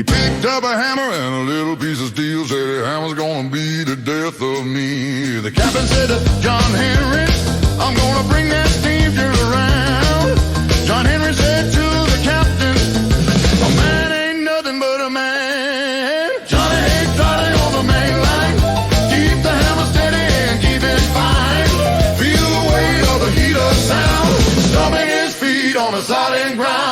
He picked up a hammer and a little piece of steel, said the hammer's gonna be the death of me. The captain said to John Henry, I'm gonna bring that steamship around. John Henry said to the captain, a man ain't nothing but a man. Johnny ain't trotting on the main line. Keep the hammer steady and keep it fine. Feel the weight of the heat of sound, stomping his feet on the solid ground.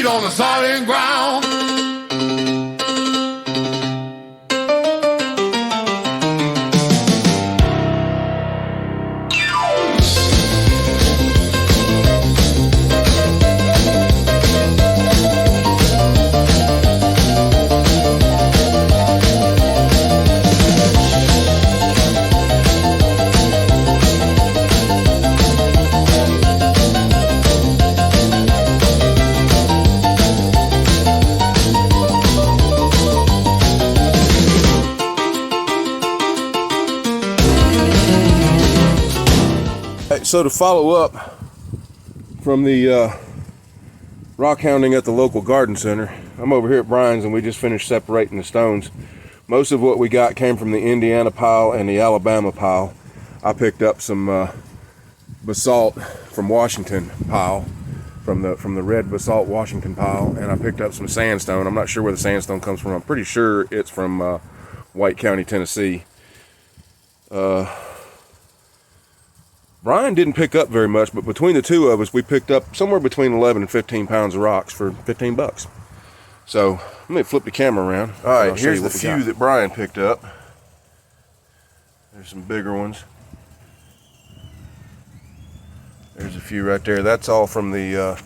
On the solid ground. So to follow up from the rock hounding at the local garden center, I'm over here at Brian's and we just finished separating the stones. Most of what we got came from the Indiana pile and the Alabama pile. I picked up some basalt from Washington pile, from the red basalt Washington pile, and I picked up some sandstone. I'm not sure where the sandstone comes from. I'm pretty sure it's from White County, Tennessee. Brian didn't pick up very much, but between the two of us, we picked up somewhere between 11 and 15 pounds of rocks for 15 bucks. So let me flip the camera around. All right, here's the few that Brian picked up. There's some bigger ones. There's a few right there. That's all from the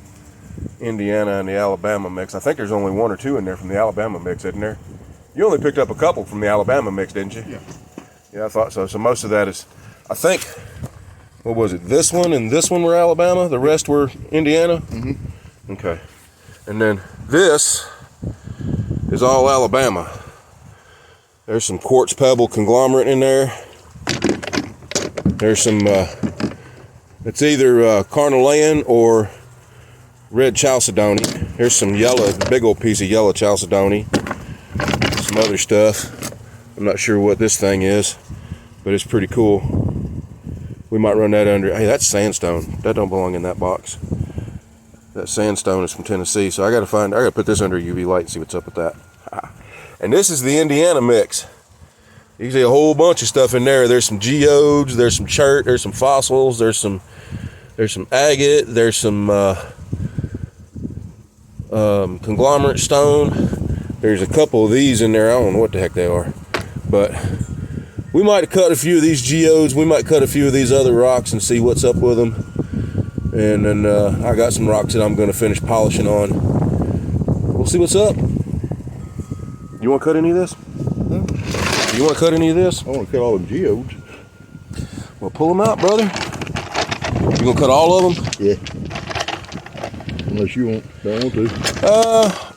Indiana and the Alabama mix. I think there's only one or two in there from the Alabama mix, isn't there? You only picked up a couple from the Alabama mix, didn't you? Yeah. Yeah, I thought so. So most of that is, I think, what was it? This one and this one were Alabama. The rest were Indiana. Mm-hmm. Okay. And then this is all Alabama. There's some quartz pebble conglomerate in there. There's some, it's either carnelian or red chalcedony. Here's some yellow, big old piece of yellow chalcedony. Some other stuff. I'm not sure what this thing is, but it's pretty cool. We might run that under. Hey, that's sandstone. That don't belong in that box. That sandstone is from Tennessee, so I gotta put this under UV light and see what's up with that. And this is the Indiana mix. You can see a whole bunch of stuff in there. There's some geodes, there's some chert, there's some fossils, there's some agate, there's some conglomerate stone. There's a couple of these in there. I don't know what the heck they are, but we might cut a few of these geodes. We might cut a few of these other rocks and see what's up with them. And then I got some rocks that I'm going to finish polishing on. We'll see what's up. You want to cut any of this? No. You want to cut any of this? I want to cut all the geodes. Well, pull them out, brother. You going to cut all of them? Yeah. Unless you don't want to.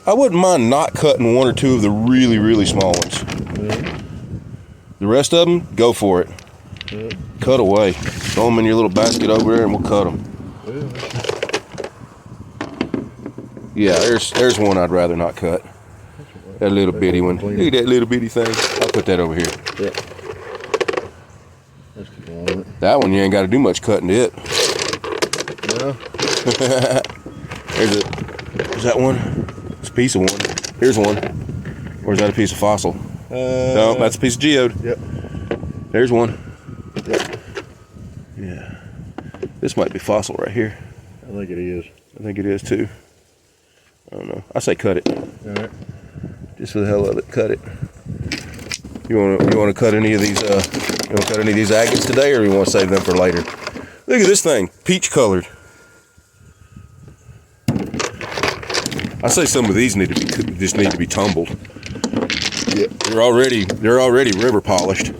I wouldn't mind not cutting one or two of the really, really small ones. Yeah. The rest of them, go for it. Yeah. Cut away. Throw them in your little basket over there and we'll cut them. Yeah, there's one I'd rather not cut. That little bitty one. Look at that little bitty thing. I'll put that over here. Yeah. That one you ain't got to do much cutting to it. No. There's that one. It's a piece of one. Here's one. Or is that a piece of fossil? No, that's a piece of geode. Yep. There's one. Yep. Yeah. This might be fossil right here. I think it is. I think it is too. I don't know. I say cut it. All right. Just for the hell of it, cut it. You want to cut any of these? You want to cut any of these agates today, or you want to save them for later? Look at this thing, peach colored. I say some of these just need to be tumbled. Yeah, they're already river polished.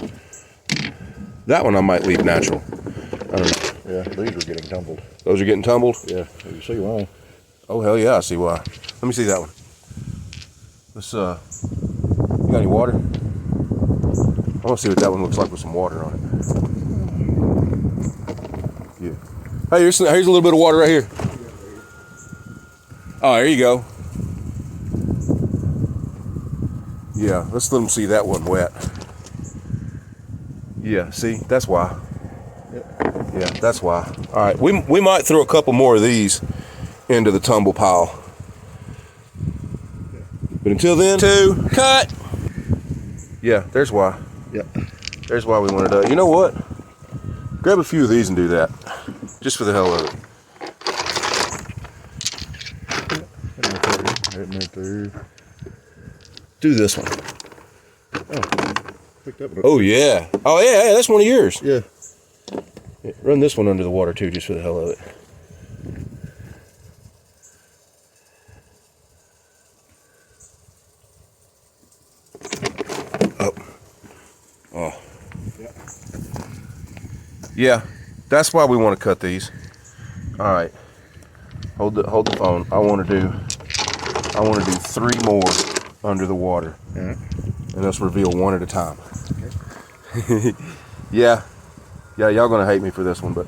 That one I might leave natural. I don't know. Yeah, these are getting tumbled. Those are getting tumbled? Yeah, you see why. Oh, hell yeah, I see why. Let me see that one. Let's, you got any water? I want to see what that one looks like with some water on it. Yeah. Hey, here's a little bit of water right here. Oh, there you go. Yeah, let's let them see that one wet. Yeah, see, that's why. Yeah, that's why. All right, we might throw a couple more of these into the tumble pile. But until then, cut. Yeah, there's why. Yep. There's why we wanted to. You know what? Grab a few of these and do that, just for the hell of it. Do this one. Oh, picked up. Oh yeah. Oh yeah, that's one of yours. Yeah. Run this one under the water too, just for the hell of it. Oh. Yeah, that's why we want to cut these. All right. Hold the phone. I want to do 3 more under the water. Yeah. And let's reveal one at a time. Okay. Yeah, y'all gonna hate me for this one, but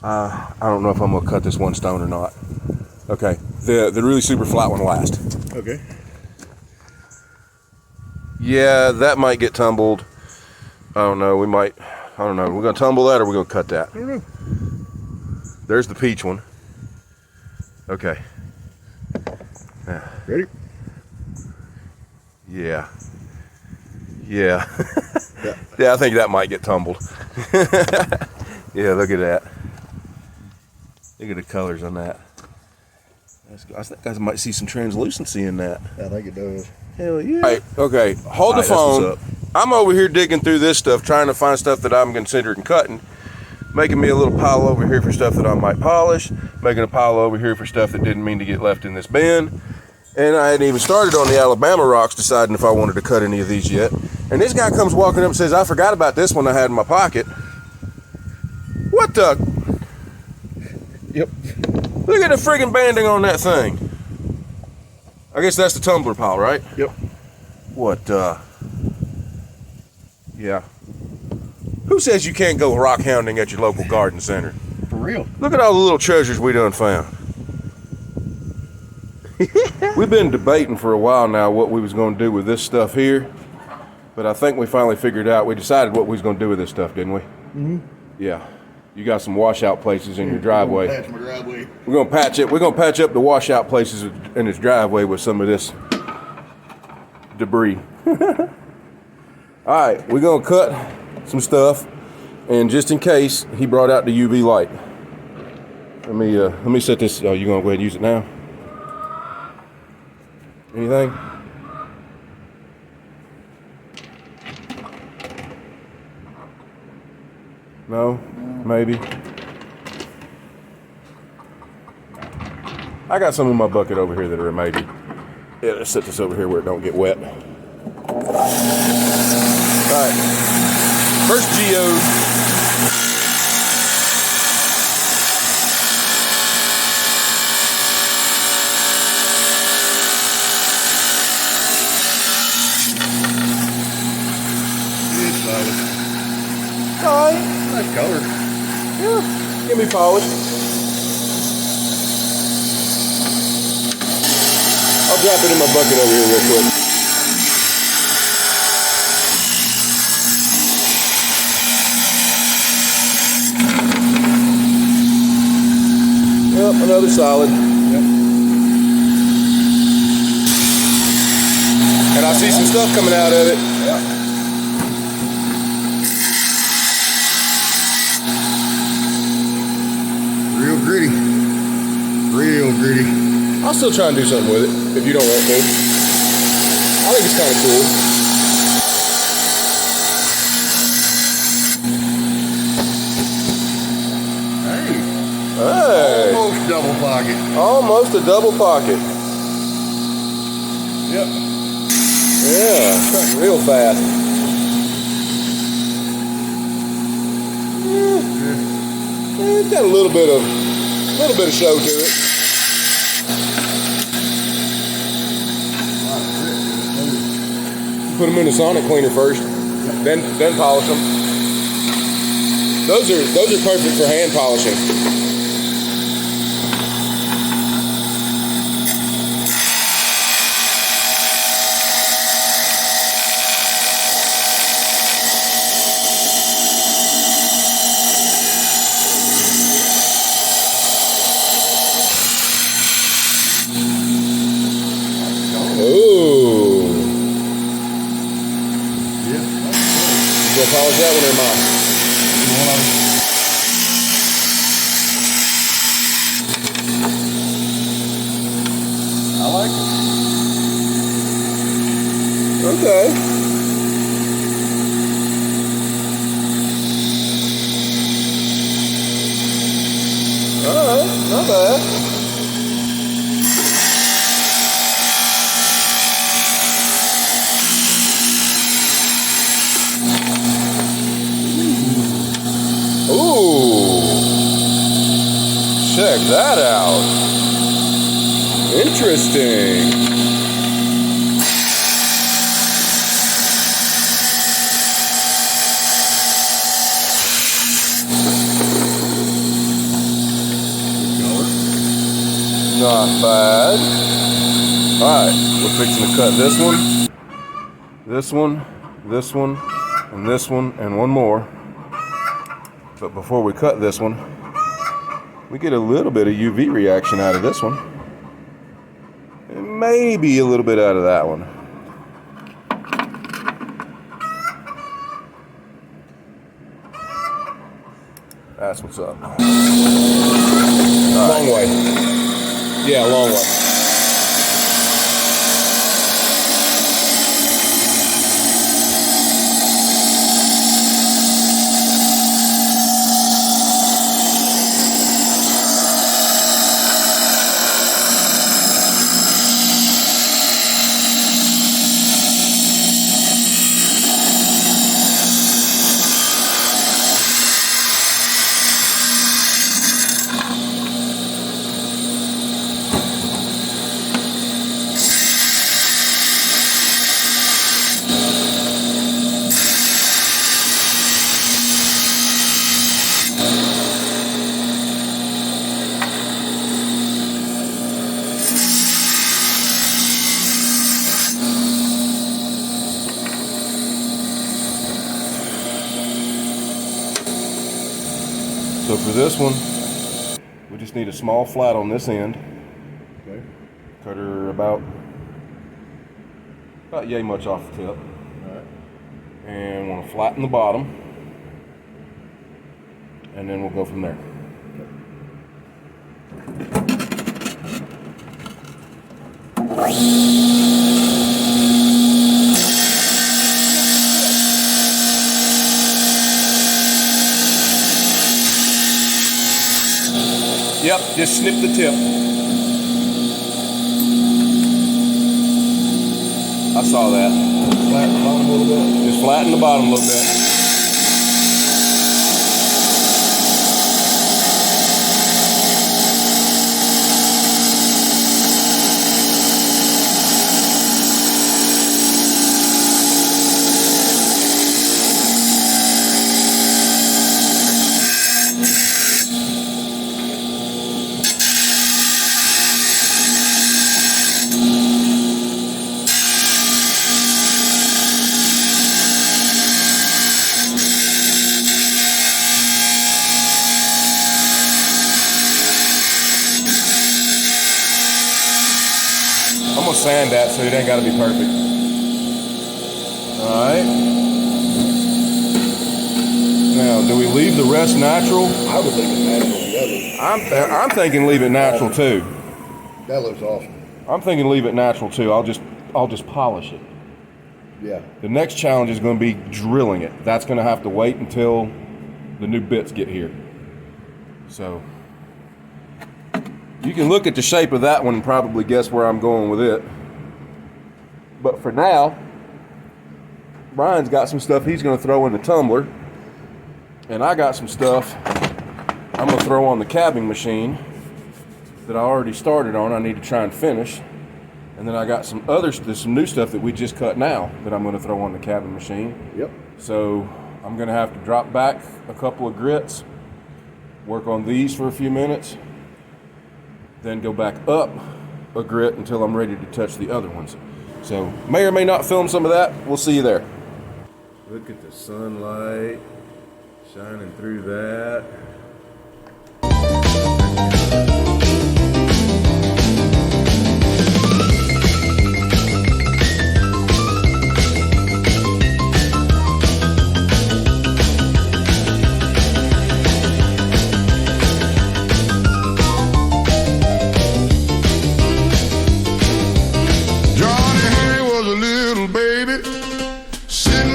I don't know if I'm gonna cut this one stone or not. Okay, the really super flat one last. Okay. Yeah, that might get tumbled. I don't know. I don't know. We're gonna tumble that, or we're gonna cut that. I don't know. There's the peach one. Okay. Ready? Yeah. Yeah. Yeah, I think that might get tumbled. Yeah, look at that. Look at the colors on that. I think I might see some translucency in that. I think it does. Hell yeah. All right, okay, hold the phone. I'm over here digging through this stuff, trying to find stuff that I'm considering cutting. Making me a little pile over here for stuff that I might polish. Making a pile over here for stuff that didn't mean to get left in this bin. And I hadn't even started on the Alabama rocks, deciding if I wanted to cut any of these yet. And this guy comes walking up and says, I forgot about this one I had in my pocket. What the? Yep. Look at the friggin' banding on that thing. I guess that's the tumbler pile, right? Yep. What, yeah. Who says you can't go rock hounding at your local garden center? For real. Look at all the little treasures we done found. We've been debating for a while now what we was going to do with this stuff here, but I think we finally figured out. We decided what we was going to do with this stuff, didn't we? Mm-hmm. Yeah. You got some washout places in your driveway. Patch my driveway. We're gonna patch it. We're gonna patch up the washout places in his driveway with some of this debris. All right, we're gonna cut some stuff, and just in case, he brought out the UV light. Let me set this. Oh, you gonna go ahead and use it now? Anything? No? Maybe. I got some in my bucket over here that are a maybe. Yeah, let's set this over here where it don't get wet. All right. First geode. Nice color. Yeah, give me polish. I'll drop it in my bucket over here real quick. Yep, another solid. Yep. And I see some stuff coming out of it. Yep. Real gritty. Real gritty. I'll still try and do something with it if you don't want to. I think it's kind of cool. double pocket. Almost a double pocket. Yep. Yeah, real fast. It's got a little bit of show to it. Put them in the sonic cleaner first, then polish them. Those are perfect for hand polishing. Ooh. Yeah. You gonna polish that one or mine? I like it. Okay. Alright, not bad. Ooh. Check that out. Interesting. Not bad. Alright, we're fixing to cut this one, this one, this one, and this one, and one more. But before we cut this one, we get a little bit of UV reaction out of this one. And maybe a little bit out of that one. That's what's up. Long way. Yeah, long way. So for this one, we just need a small flat on this end. Okay. Cut her about yay much off the tip. Alright. And want to flatten the bottom. And then we'll go from there. Yep, just snip the tip. I saw that. Flatten the bottom a little bit. Just flatten the bottom a little bit. I'm gonna sand that so it ain't gotta be perfect. Alright. Now, do we leave the rest natural? I would leave it natural. I'm thinking leave it natural too. That looks awesome. I'm thinking leave it natural too. I'll just polish it. Yeah. The next challenge is going to be drilling it. That's going to have to wait until the new bits get here. So You can look at the shape of that one and probably guess where I'm going with it. But for now, Brian's got some stuff he's going to throw in the tumbler. And I got some stuff I'm going to throw on the cabbing machine that I already started on. I need to try and finish. And then I got some new stuff that we just cut now that I'm going to throw on the cabbing machine. Yep. So I'm going to have to drop back a couple of grits, work on these for a few minutes, then go back up a grit until I'm ready to touch the other ones. So may or may not film some of that. We'll see you there. Look at the sunlight shining through that.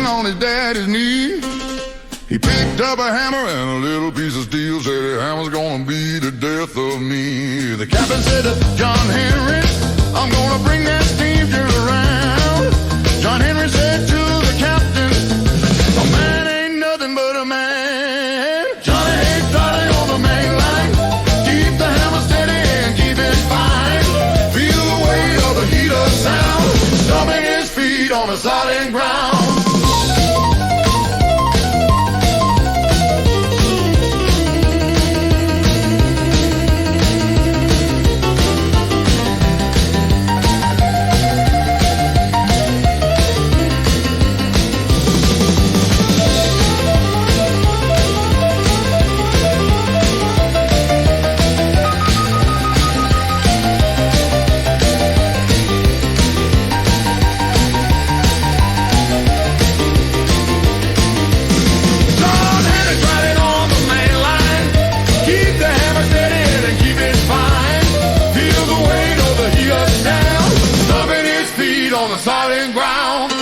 On his daddy's knee, he picked up a hammer and a little piece of steel. Said the hammer's gonna be the death of me. The captain said to John Henry, I'm gonna bring that steamship around. John Henry said to the captain, a man ain't nothing but a man. Johnny ain't starting on the main line. Keep the hammer steady and keep it fine. Feel the weight of the heat of sound, stomping his feet on the solid ground. On the solid ground.